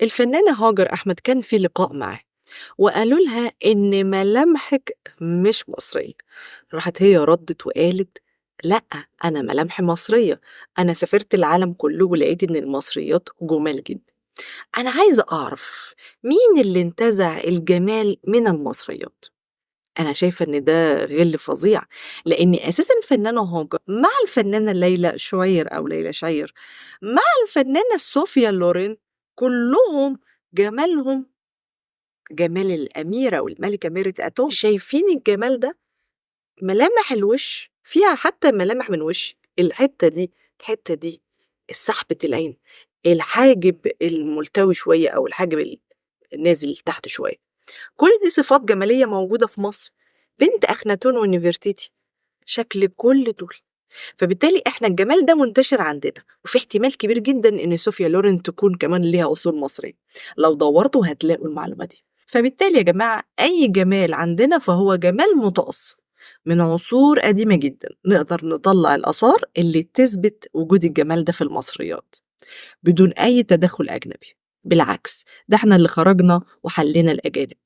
الفنانة هاجر أحمد كان في لقاء معاه وقالوا لها إن ملامحك مش مصرية. راحت هي ردت وقالت: لأ، أنا ملامحي مصرية. أنا سافرت العالم كله ولقيت إن المصريات جمال جدا. أنا عايزة أعرف مين اللي انتزع الجمال من المصريات. أنا شايفة إن ده غِل فظيع، لإن أساسًا الفنانة هاجر مع الفنانة ليلى شوير أو ليلى شاير، مع الفنانة صوفيا لورين، كلّهم جمالهم جمال الأميرة والملكة ميرت أتوم. شايفين الجمال ده؟ ملامح الوِش فيها حتى ملامح من وِش، الحتّة دي، سحبة العين، الحاجب الملتوي شوية أو الحاجب النازل لتحت شوية. كل دي صفات جمالية موجودة في مصر. بنت أخناتون ونفرتيتي، شكل كل دول. فبالتالي إحنا الجمال ده منتشر عندنا، وفي احتمال كبير جدًا إن صوفيا لورين تكون كمان ليها أصول مصرية، لو دورتوا هتلاقوا المعلومة دي. فبالتالي يا جماعة أي جمال عندنا فهو جمال متأصل من عصور قديمة جدًا، نقدر نطلّع الآثار اللي تثبت وجود الجمال ده في المصريات، بدون أي تدخُّل أجنبي. بالعكس، ده إحنا اللي خرجنا وحلّينا الأجانب.